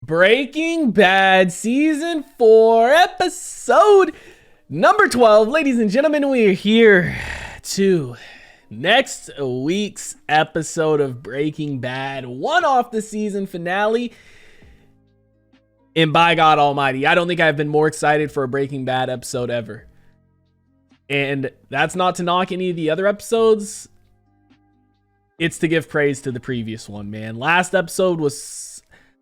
Breaking Bad Season 4, episode number 12. Ladies and gentlemen, we are here to next week's episode of Breaking Bad, one off the season finale. And by God Almighty, I don't think I've been more excited for a Breaking Bad episode ever. And that's not to knock any of the other episodes. It's to give praise to the previous one, man. Last episode was...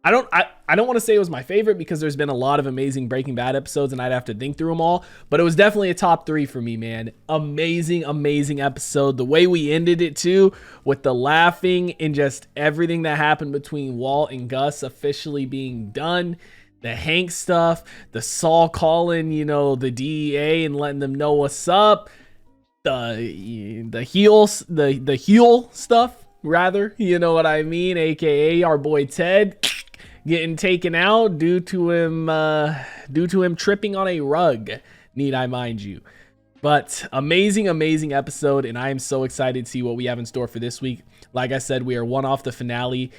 I don't want to say it was my favorite because there's been a lot of amazing Breaking Bad episodes and I'd have to think through them all, but it was definitely a top 3 for me, man. Amazing episode. The way we ended it too, with the laughing and just everything that happened between Walt and Gus officially being done. The Hank stuff, the Saul calling, the DEA and letting them know what's up. The heel stuff, rather, you know what I mean, aka our boy Ted getting taken out due to him tripping on a rug, need I mind you. But amazing episode, and I am so excited to see what we have in store for this week. Like I said, we are one off the finale,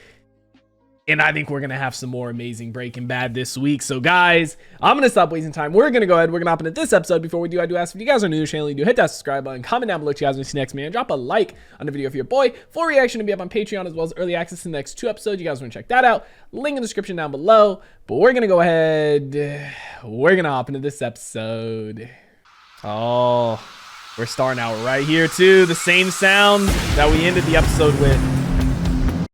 and I think we're going to have some more amazing Breaking Bad this week. So guys, I'm going to stop wasting time. We're going to go ahead. We're going to hop into this episode. Before we do, I do ask if you guys are new to the channel, you do hit that subscribe button, comment down below what you guys want to see next, man. Drop a like on the video for your boy. Full reaction to be up on Patreon, as well as early access to the next 2 episodes. You guys want to check that out. Link in the description down below. But we're going to go ahead. We're going to hop into this episode. Oh, we're starting out right here too. The same sound that we ended the episode with.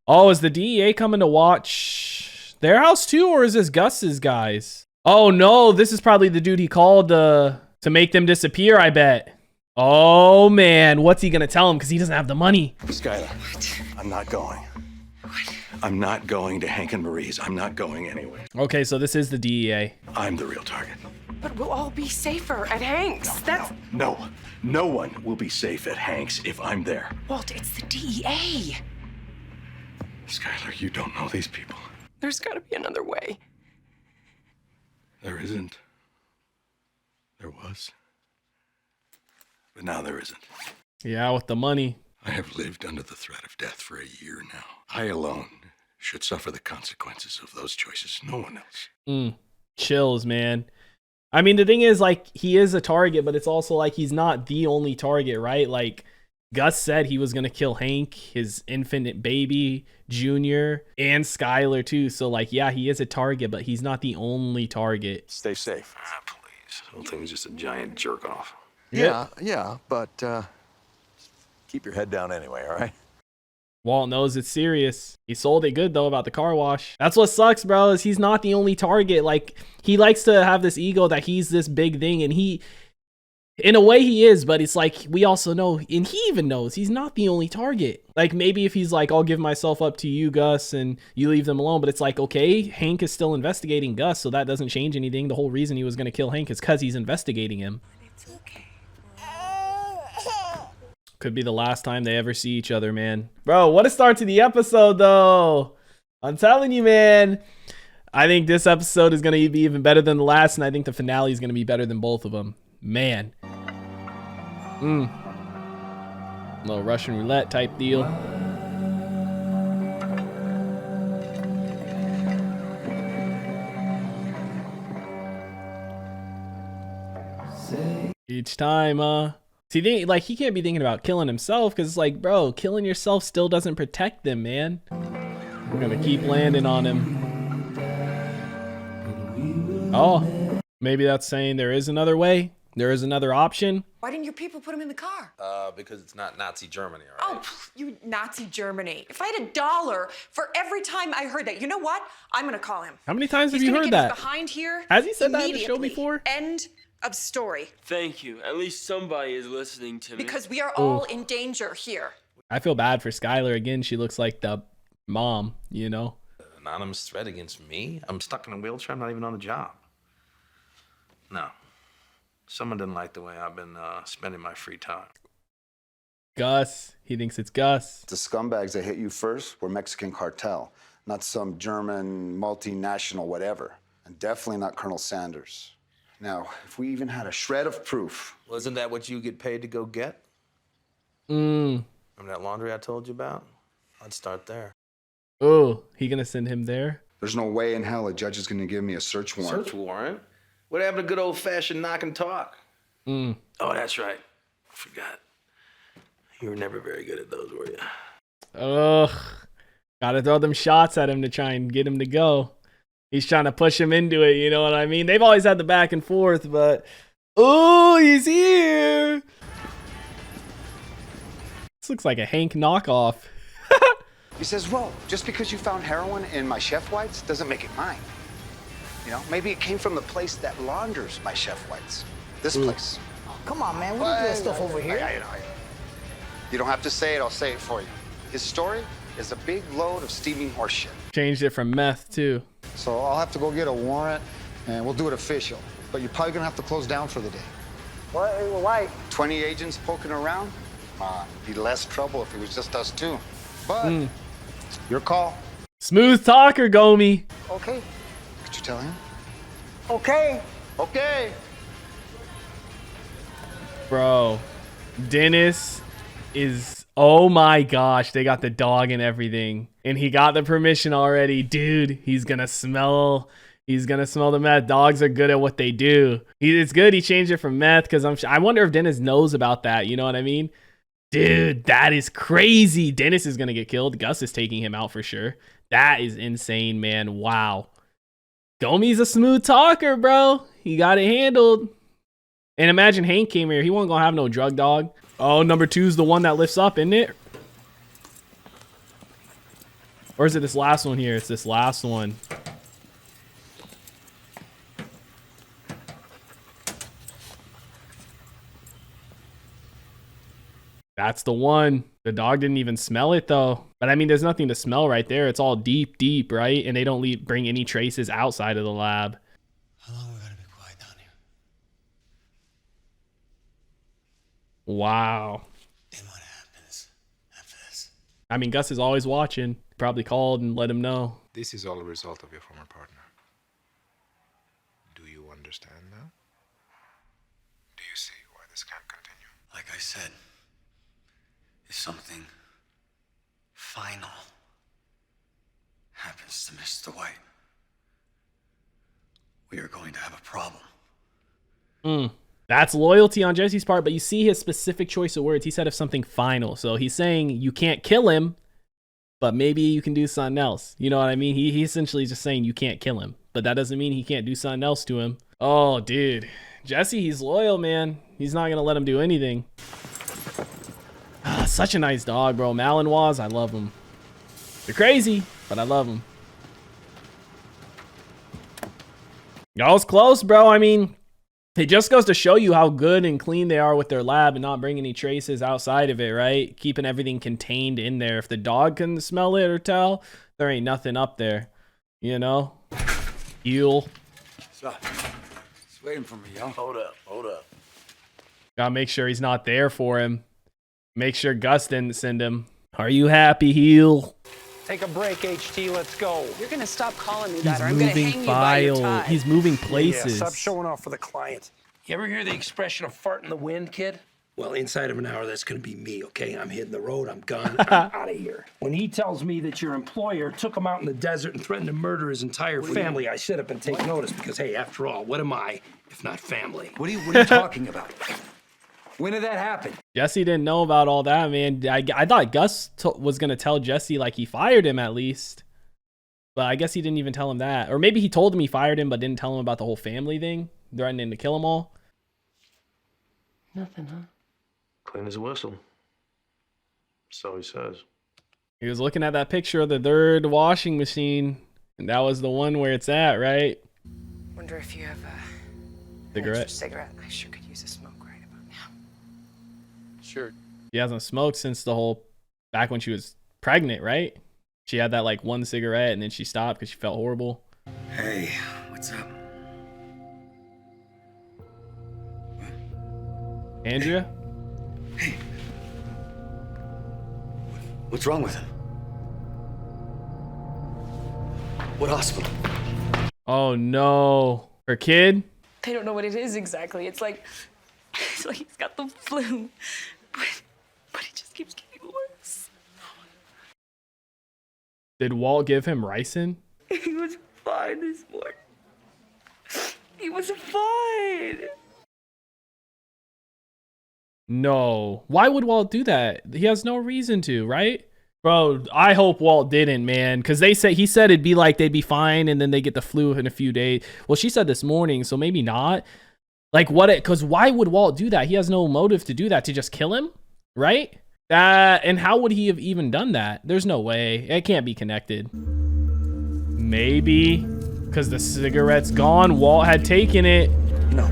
Oh, is the DEA coming to watch their house too, or is this Gus's guys? Oh no, this is probably the dude he called to make them disappear, I bet. Oh man, what's he gonna tell him? Because he doesn't have the money. Skylar, what? I'm not going. What? I'm not going to Hank and Marie's. I'm not going anywhere. Okay, so this is the DEA. I'm the real target. But we'll all be safer at Hank's. No one will be safe at Hank's if I'm there. Walt, it's the DEA. Skylar, you don't know these people. There's got to be another way. There isn't. There was. But now there isn't. Yeah, with the money. I have lived under the threat of death for a year now. I alone should suffer the consequences of those choices. No one else. Chills, man. I mean, the thing is, like, he is a target, but it's also like he's not the only target, right? Like, Gus said he was going to kill Hank, his infant baby, Junior, and Skylar too. So like, yeah, he is a target, but he's not the only target. Stay safe. Please. The whole thing was just a giant jerk off. Yeah, but keep your head down anyway, all right? Walt knows it's serious. He sold it good though about the car wash. That's what sucks, bro, is he's not the only target. Like, he likes to have this ego that he's this big thing, and he... in a way he is, but it's like, we also know, and he even knows, he's not the only target. Like, maybe if he's like, I'll give myself up to you, Gus, and you leave them alone, but it's like, okay, Hank is still investigating Gus, so that doesn't change anything. The whole reason he was going to kill Hank is because he's investigating him. It's okay. Could be the last time they ever see each other, man. Bro, what a start to the episode, though. I'm telling you, man. I think this episode is going to be even better than the last, and I think the finale is going to be better than both of them. Man. Little Russian roulette type deal. Each time, see, like, he can't be thinking about killing himself, because it's like, bro, killing yourself still doesn't protect them, man. We're gonna keep landing on him. Oh, maybe that's saying there is another way. There is another option. Why didn't your people put him in the car? Because it's not Nazi Germany, all right? Oh, you Nazi Germany. If I had $1 for every time I heard that, you know what? I'm gonna call him. How many times have He's you gonna heard get us that? behind here. Has he said that in the show immediately. before? End of story. Thank you. At least somebody is listening to me. Because we are all in danger here. I feel bad for Skylar. Again, she looks like the mom, you know? Anonymous threat against me? I'm stuck in a wheelchair. I'm not even on a job. No. Someone didn't like the way I've been spending my free time. Gus. He thinks it's Gus. The scumbags that hit you first were Mexican cartel, not some German multinational whatever, and definitely not Colonel Sanders. Now, if we even had a shred of proof... Wasn't that what you get paid to go get? Remember that laundry I told you about? I'd start there. Oh, he gonna send him there? There's no way in hell a judge is going to give me a search warrant. Search warrant? What happened to good old-fashioned knock and talk? Oh, that's right. I forgot. You were never very good at those, were you? Ugh. Gotta throw them shots at him to try and get him to go. He's trying to push him into it, you know what I mean? They've always had the back and forth, but... Oh, he's here! This looks like a Hank knockoff. He says, well, just because you found heroin in my chef whites doesn't make it mine. You know, maybe it came from the place that launders my chef whites. This place. Oh, come on, man. We don't do that stuff over here. I know. You don't have to say it, I'll say it for you. His story is a big load of steaming horse shit. Changed it from meth, too. So I'll have to go get a warrant, and we'll do it official. But you're probably gonna have to close down for the day. What? Why? 20 agents poking around? Be less trouble if it was just us two. But your call. Smooth talker, Gomi. Okay. Could you tell him? Okay. Okay. Bro, Dennis is... Oh my gosh, they got the dog and everything. And he got the permission already. Dude, he's gonna smell the meth. Dogs are good at what they do. It's good he changed it from meth, because I wonder if Dennis knows about that. You know what I mean? Dude, that is crazy. Dennis is gonna get killed. Gus is taking him out for sure. That is insane, man. Wow. Gomi's a smooth talker, bro. He got it handled. And imagine Hank came here. He wasn't gonna have no drug dog. Oh, number 2's the one that lifts up, isn't it? Or is it this last one here? It's this last one. That's the one. The dog didn't even smell it, though. But I mean, there's nothing to smell right there. It's all deep, deep, right? And they don't bring any traces outside of the lab. How long we gotta be quiet down here? Wow. And what happens after this? I mean, Gus is always watching. Probably called and let him know. This is all a result of your former partner. Do you understand now? Do you see why this can't continue? Like I said, if something final happens to Mr. White, we are going to have a problem. That's loyalty on Jesse's part, but you see his specific choice of words. He said if something final. So he's saying you can't kill him, but maybe you can do something else. You know what I mean? He essentially is just saying you can't kill him, but that doesn't mean he can't do something else to him. Oh, dude. Jesse, he's loyal, man. He's not going to let him do anything. Such a nice dog, bro. Malinois, I love him. They're crazy, but I love them. Y'all's close, bro. I mean, it just goes to show you how good and clean they are with their lab and not bringing any traces outside of it, right? Keeping everything contained in there. If the dog can smell it or tell, there ain't nothing up there, you know? Eel. What's up? He's waiting for me, yo. Hold up. Gotta make sure he's not there for him. Make sure Gus didn't send him. Are you happy, Heel? Take a break, HT. Let's go. You're gonna stop calling me He's that, or I'm gonna hang moving you by your file. tie. He's moving places. Stop showing off for the client. You ever hear the expression of fart in the wind, kid? Well, inside of an hour, that's gonna be me, okay? I'm hitting the road, I'm gone, I'm out of here. When he tells me that your employer took him out in the desert and threatened to murder his entire family, I sit up and take notice because, hey, after all, what am I if not family? What are you talking about? When did that happen? Jesse didn't know about all that, man. I thought Gus was going to tell Jesse, like, he fired him at least. But I guess he didn't even tell him that. Or maybe he told him he fired him, but didn't tell him about the whole family thing, threatening to kill them all. Nothing, huh? Clean as a whistle. So he says. He was looking at that picture of the third washing machine, and that was the one where it's at, right? Wonder if you have a Cigarette. cigarette. I sure could use a smoke right about now. Sure. She hasn't smoked since back when she was pregnant, right? She had that like one cigarette and then she stopped because she felt horrible. Hey, what's up? Andrea? Hey. What's wrong with him? What hospital? Oh no. Her kid? They don't know what it is exactly. It's like he's got the flu, but it just keeps getting worse. Did Walt give him ricin? He was fine this morning. He was fine. No. Why would Walt do that? He has no reason to, right? Bro, I hope Walt didn't, man. Because he said it'd be like they'd be fine and then they get the flu in a few days. Well, she said this morning, so maybe not. Like, because why would Walt do that? He has no motive to do that, to just kill him, right? And how would he have even done that? There's no way. It can't be connected. Maybe because the cigarette's gone, Walt had taken it. No.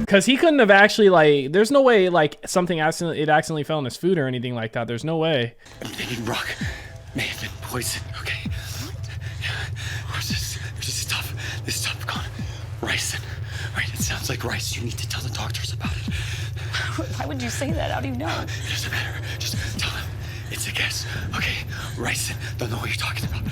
Because he couldn't have actually, like, there's no way, like, it accidentally fell in his food or anything like that. There's no way. I'm thinking Brock may have been poisoned, okay? Where's this stuff gone? Ricin. Right, it sounds like rice. You need to tell the doctors about it. Why would you say that? How do you know? It doesn't matter. Just tell them. It's a guess, okay? Ricin. Don't know what you're talking about.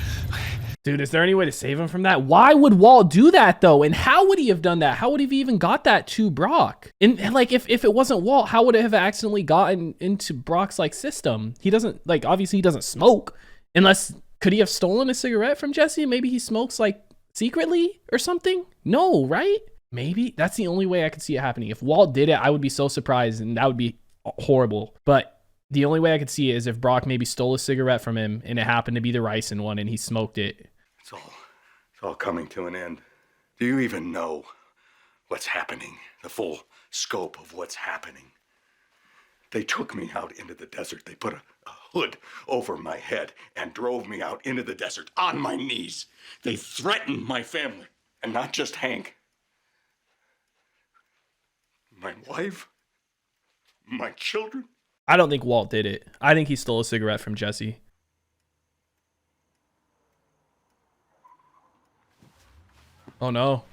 Dude, is there any way to save him from that? Why would Walt do that, though? And how would he have done that? How would he have even got that to Brock? And like, if it wasn't Walt, how would it have accidentally gotten into Brock's, like, system? He doesn't, like, obviously he doesn't smoke. Unless, could he have stolen a cigarette from Jesse? Maybe he smokes, like, secretly or something? No, right? Maybe. That's the only way I could see it happening. If Walt did it, I would be so surprised, and that would be horrible. But the only way I could see it is if Brock maybe stole a cigarette from him, and it happened to be the ricin one, and he smoked it. It's all coming to an end. Do you even know what's happening? The full scope of what's happening? They took me out into the desert. They put a hood over my head and drove me out into the desert on my knees. They threatened my family, and not just Hank. My wife, my children. I don't think Walt did it. I think he stole a cigarette from Jesse. Oh no.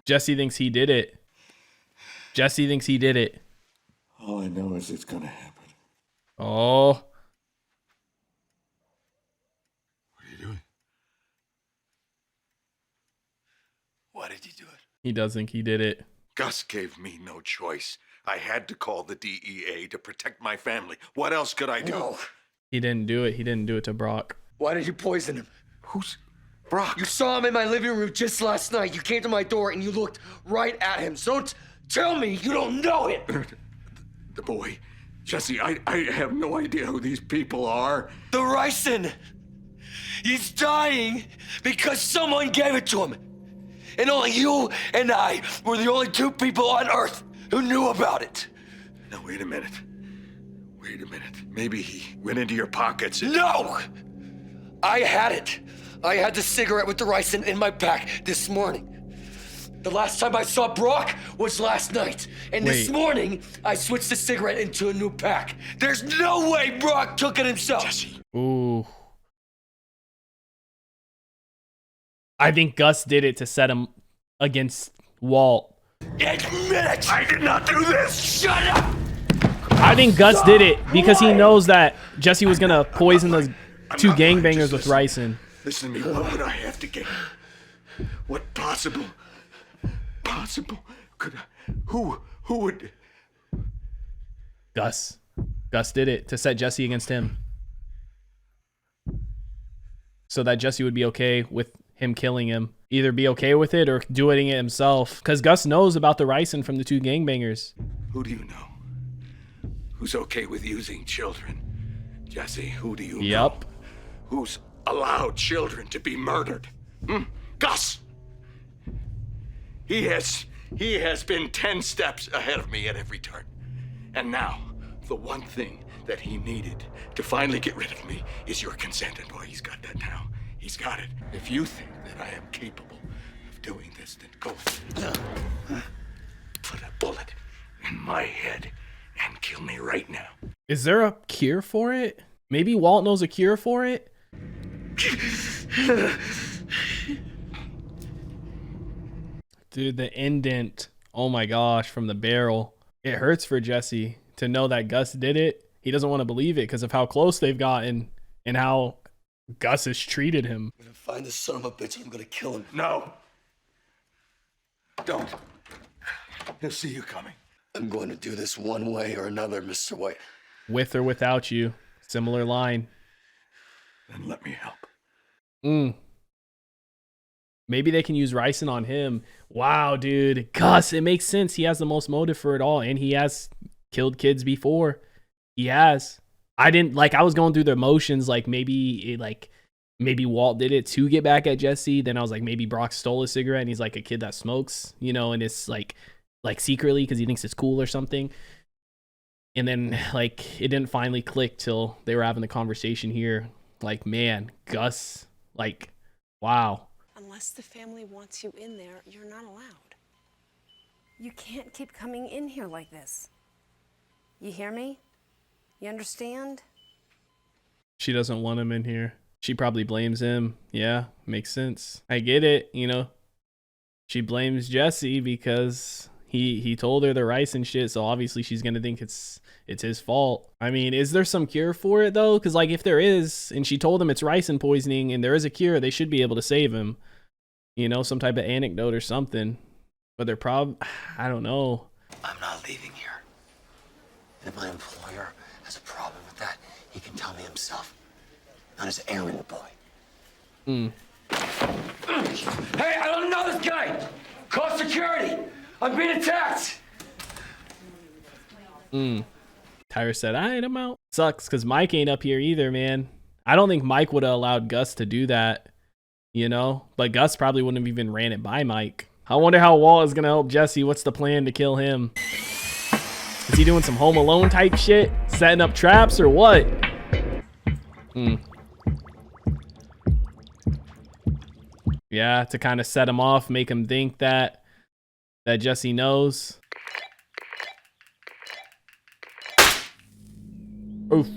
Jesse thinks he did it. Jesse thinks he did it. All I know is it's gonna happen. Oh. What are you doing? Why did you do it? He does think he did it. Gus gave me no choice. I had to call the DEA to protect my family. What else could I do? No. He didn't do it. He didn't do it to Brock. Why did you poison him? Who's Brock? You saw him in my living room just last night. You came to my door and you looked right at him. So don't tell me you don't know it. The boy. Jesse, I have no idea who these people are. The ricin. He's dying because someone gave it to him. And only you and I were the only two people on Earth who knew about it. Now, wait a minute. Wait a minute. Maybe he went into your pockets and... No! I had it. I had the cigarette with the ricin in my pack this morning. The last time I saw Brock was last night. And this morning, I switched the cigarette into a new pack. There's no way Brock took it himself. Jesse. Ooh. I think Gus did it to set him against Walt. Admit it! I did not do this! Shut up! I think Gus did it because he knows that Jesse was gonna poison those two gangbangers with ricin. Listen to me. What would I have to gain? What possible could I... Who would... Gus. Gus did it to set Jesse against him. So that Jesse would be okay with him killing him. Either be okay with it or doing it himself. Because Gus knows about the ricin from the two gangbangers. Who do you know? Who's okay with using children? Jesse, who do you know? Yup. Who's allowed children to be murdered? Gus! He has been 10 steps ahead of me at every turn. And now, the one thing that he needed to finally get rid of me is your consent. And boy, he's got that now. He's got it. If you think that I am capable of doing this, then go put a bullet in my head and kill me right now. Is there a cure for it? Maybe Walt knows a cure for it? Dude, the indent. Oh my gosh, from the barrel. It hurts for Jesse to know that Gus did it. He doesn't want to believe it because of how close they've gotten and how Gus has treated him. I'm gonna find this son of a bitch and I'm gonna kill him. No. Don't. He'll see you coming. I'm going to do this one way or another, Mr. White. With or without you. Similar line. then let me help. Maybe they can use ricin on him. Wow, dude. Gus, it makes sense. He has the most motive for it all, and he has killed kids before. He has. I was going through the motions, like maybe Walt did it to get back at Jesse. Then I was like, maybe Brock stole a cigarette and he's like a kid that smokes, and it's like secretly because he thinks it's cool or something. And then like it didn't finally click till they were having the conversation here. Like, man, Gus, like, wow. Unless the family wants you in there, you're not allowed. You can't keep coming in here like this. You hear me? You understand? She doesn't want him in here. She probably blames him. Yeah, makes sense. I get it, She blames Jesse because he told her the rice and shit, so obviously she's gonna think it's his fault. I mean, is there some cure for it though? Because like if there is, and she told him it's ricin poisoning and there is a cure, they should be able to save him. Some type of anecdote or something. But they're I don't know. I'm not leaving here. And if my employer has a problem with that, he can tell me himself. Not his errand boy. Hey, I don't know this guy! Call security! I'm being attacked! Tyra said, all right, I'm out. Sucks because Mike ain't up here either, man. I don't think Mike would have allowed Gus to do that, But Gus probably wouldn't have even ran it by Mike. I wonder how Walt is going to help Jesse. What's the plan to kill him? Is he doing some Home Alone type shit? Setting up traps or what? Yeah, to kind of set him off, make him think that Jesse knows. Oof.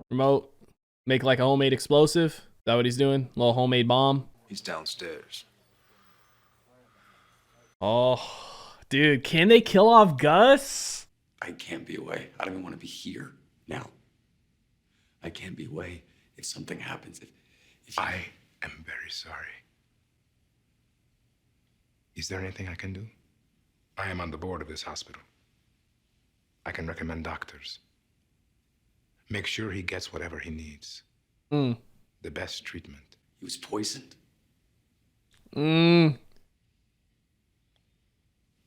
Remote. Make like a homemade explosive. Is that what he's doing? Little homemade bomb. He's downstairs. Oh, dude, can they kill off Gus? I can't be away. I don't even want to be here now. I can't be away if something happens. If I am very sorry. Is there anything I can do? I am on the board of this hospital. I can recommend doctors. Make sure he gets whatever he needs. The best treatment. He was poisoned.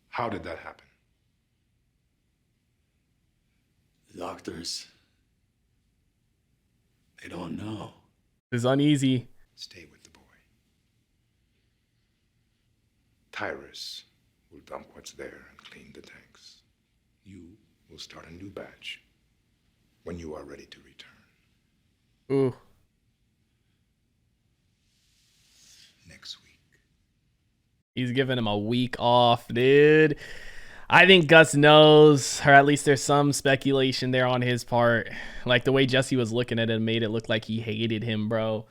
How did that happen? The doctors, they don't know. It's uneasy. Stay with the boy. Tyrus will dump what's there and clean the tanks. You will start a new batch when you are ready to return. Ooh. Next week. He's giving him a week off, dude. I think Gus knows, or at least there's some speculation there on his part. Like the way Jesse was looking at him made it look like he hated him, bro.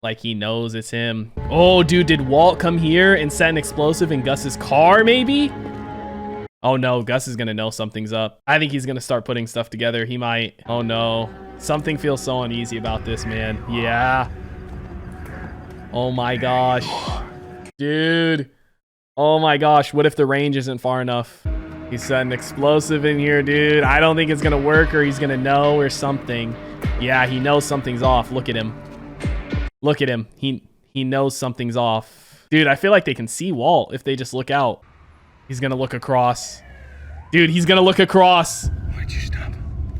Like he knows it's him. Oh, dude, did Walt come here and set an explosive in Gus's car, maybe? Oh no, Gus is gonna know something's up. I think he's gonna start putting stuff together. He might. Oh no. Something feels so uneasy about this, man. Yeah. Oh my gosh. Dude. Oh my gosh, what if the range isn't far enough? He set an explosive in here, dude. I don't think it's gonna work, or he's gonna know or something. Yeah, he knows something's off. Look at him. Look at him. He knows something's off. Dude, I feel like they can see Walt if they just look out. He's gonna look across. Dude, he's gonna look across. Why'd you stop?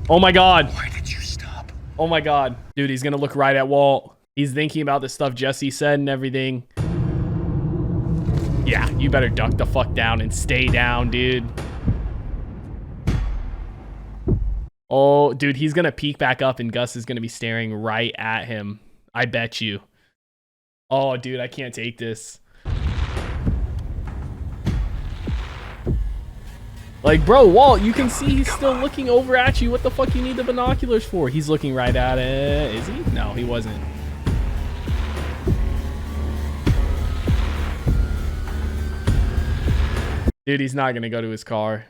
Oh my god. Why did you stop? Oh my god. Dude, he's gonna look right at Walt. He's thinking about the stuff Jesse said and everything. Yeah, you better duck the fuck down and stay down, dude. Oh, dude, he's gonna peek back up and Gus is gonna be staring right at him. I bet you. Oh, dude, I can't take this. Like, bro, Walt, you can see he's still looking over at you. What the fuck you need the binoculars for? He's looking right at it. Is he? No, he wasn't. Dude, he's not gonna go to his car.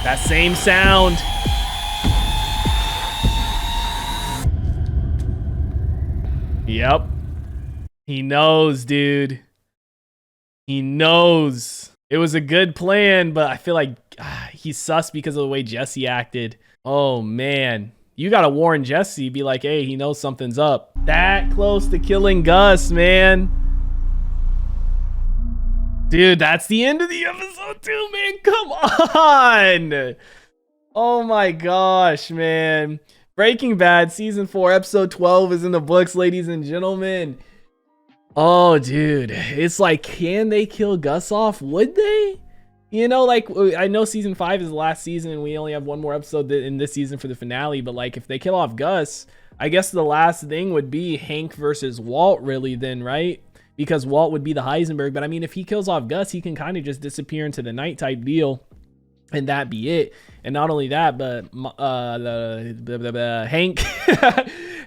That same sound. Yep. He knows, dude. He knows. It was a good plan, but I feel like he's sus because of the way Jesse acted. Oh, man. You gotta warn Jesse, be like, hey, he knows something's up. That close to killing Gus, man. Dude, that's the end of the episode too, man. Come on. Oh my gosh, man. Breaking Bad season 4 episode 12 is in the books, ladies and gentlemen. Oh, dude. It's like, can they kill Gus off? Would they? You know, like, I know season 5 is the last season and we only have one more episode in this season for the finale, but like, if they kill off Gus, I guess the last thing would be Hank versus Walt, really, then, right? Because Walt would be the Heisenberg. But I mean, if he kills off Gus, he can kind of just disappear into the night type deal and that be it. And not only that, but Hank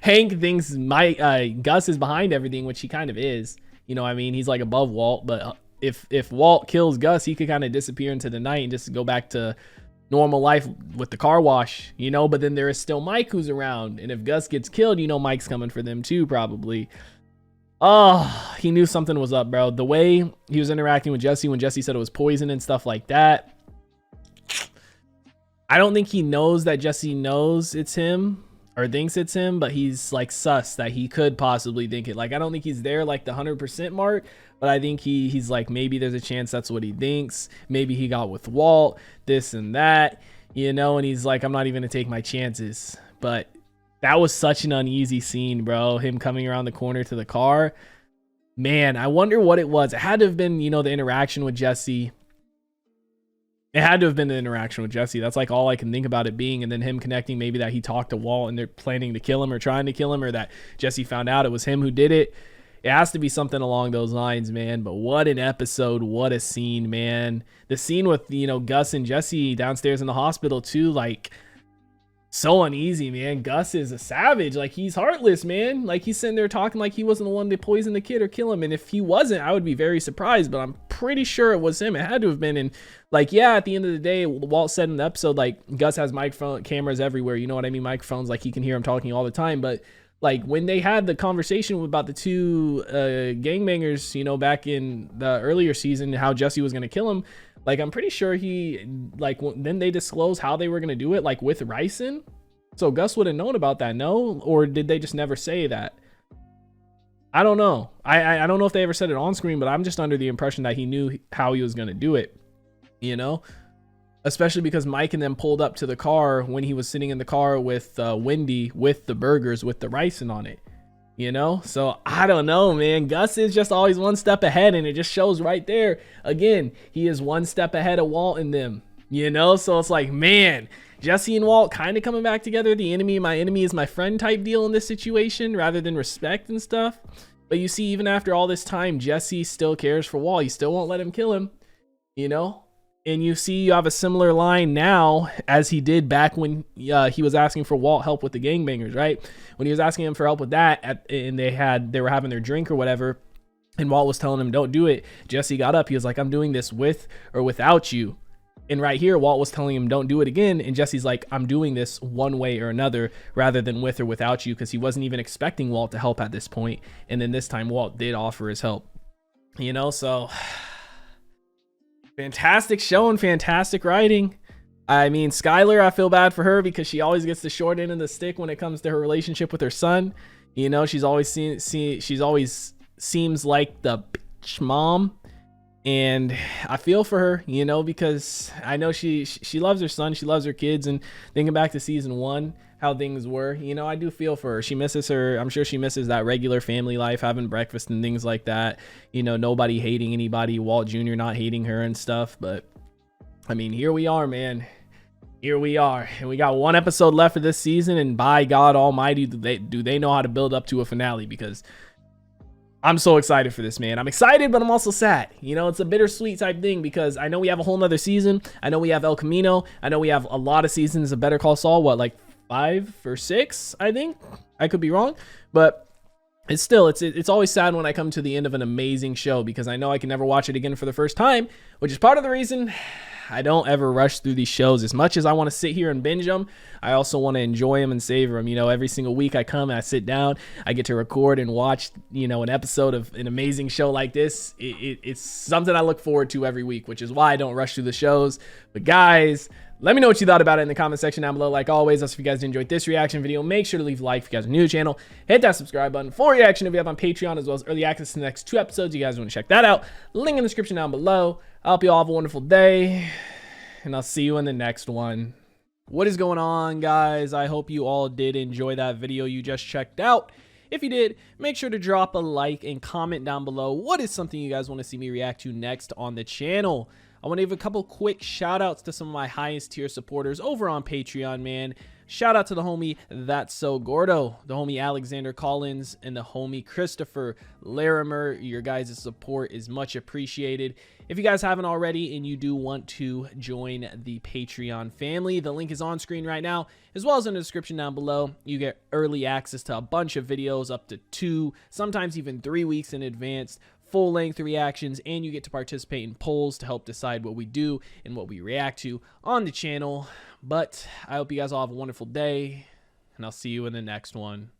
Hank thinks Gus is behind everything, which he kind of is. You know what I mean? He's like above Walt, but if Walt kills Gus, he could kind of disappear into the night and just go back to normal life with the car wash, you know. But then there is still Mike who's around, and if Gus gets killed, you know Mike's coming for them too, probably. Oh, he knew something was up, bro. The way he was interacting with Jesse when Jesse said it was poison and stuff like that. I don't think he knows that Jesse knows it's him or thinks it's him, but he's like sus that he could possibly think it. Like, I don't think he's there like the 100% mark, but I think he's like, maybe there's a chance that's what he thinks. Maybe he got with Walt, this and that, you know, and he's like, I'm not even gonna take my chances. But that was such an uneasy scene, bro. Him coming around the corner to the car. Man, I wonder what it was. It had to have been, you know, the interaction with Jesse. It had to have been the interaction with Jesse. That's like all I can think about it being. And then him connecting maybe that he talked to Walt and they're planning to kill him or trying to kill him, or that Jesse found out it was him who did it. It has to be something along those lines, man. But what an episode. What a scene, man. The scene with, you know, Gus and Jesse downstairs in the hospital too, like, so uneasy, man. Gus is a savage. Like, he's heartless, man. Like, he's sitting there talking like he wasn't the one to poison the kid or kill him. And if he wasn't, I would be very surprised, but I'm pretty sure it was him. It had to have been. And like, yeah, at the end of the day, Walt said in the episode, like, Gus has microphone cameras everywhere. You know what I mean? Microphones, like, he can hear him talking all the time. But like, when they had the conversation about the two gangbangers, you know, back in the earlier season, how Jesse was going to kill him, like, I'm pretty sure he, like, then they disclosed how they were going to do it, like, with Ryson. So Gus would have known about that, no? Or did they just never say that? I don't know. I don't know if they ever said it on screen, but I'm just under the impression that he knew how he was going to do it, you know? Especially because Mike and them pulled up to the car when he was sitting in the car with Wendy with the burgers with the Ryson on it, you know? So I don't know, man. Gus is just always one step ahead, and it just shows right there. Again, he is one step ahead of Walt and them, you know? So it's like, man, Jesse and Walt kind of coming back together. The enemy, my enemy is my friend type deal in this situation rather than respect and stuff. But you see, even after all this time, Jesse still cares for Walt. He still won't let him kill him, you know? And you see, you have a similar line now as he did back when he was asking for Walt help with the gangbangers, right? When he was asking him for help with that, and they were having their drink or whatever, and Walt was telling him, don't do it. Jesse got up. He was like, I'm doing this with or without you. And right here, Walt was telling him, don't do it again. And Jesse's like, I'm doing this one way or another rather than with or without you, because he wasn't even expecting Walt to help at this point. And then this time, Walt did offer his help, you know? So fantastic show and fantastic writing. I mean, Skylar, I feel bad for her because she always gets the short end of the stick when it comes to her relationship with her son. You know, she's always seems like the bitch mom. And I feel for her, you know, because I know she loves her son. She loves her kids. And thinking back to season 1, how things were, you know, I do feel for her. She misses her. I'm sure she misses that regular family life, having breakfast and things like that. You know, nobody hating anybody, Walt Jr. not hating her and stuff. But I mean, here we are, man. Here we are. And we got one episode left for this season. And by God Almighty, do they know how to build up to a finale, because I'm so excited for this, man. I'm excited, but I'm also sad. You know, it's a bittersweet type thing, because I know we have a whole nother season. I know we have El Camino. I know we have a lot of seasons of Better Call Saul. What, like 5 or 6, I think? I could be wrong. But it's still, it's always sad when I come to the end of an amazing show, because I know I can never watch it again for the first time, which is part of the reason I don't ever rush through these shows. As much as I want to sit here and binge them, I also want to enjoy them and savor them. You know, every single week I come and I sit down, I get to record and watch, you know, an episode of an amazing show like this. It's something I look forward to every week, which is why I don't rush through the shows. But guys, Let me know what you thought about it in the comment section down below. Like always, if you guys enjoyed this reaction video, make sure to leave a like if you guys are new to the channel. Hit that subscribe button for reaction if you have on Patreon, as well as early access to the next 2 episodes. You guys want to check that out. Link in the description down below. I hope you all have a wonderful day, and I'll see you in the next one. What is going on, guys? I hope you all did enjoy that video you just checked out. If you did, make sure to drop a like and comment down below what is something you guys want to see me react to next on the channel. I want to give a couple quick shout outs to some of my highest tier supporters over on Patreon, man. Shout out to the homie That's So Gordo, the homie Alexander Collins, and the homie Christopher Larimer. Your guys' support is much appreciated. If you guys haven't already and you do want to join the Patreon family, the link is on screen right now, as well as in the description down below. You get early access to a bunch of videos, up to 2, sometimes even 3 weeks in advance, full-length reactions, and you get to participate in polls to help decide what we do and what we react to on the channel. But I hope you guys all have a wonderful day, and I'll see you in the next one.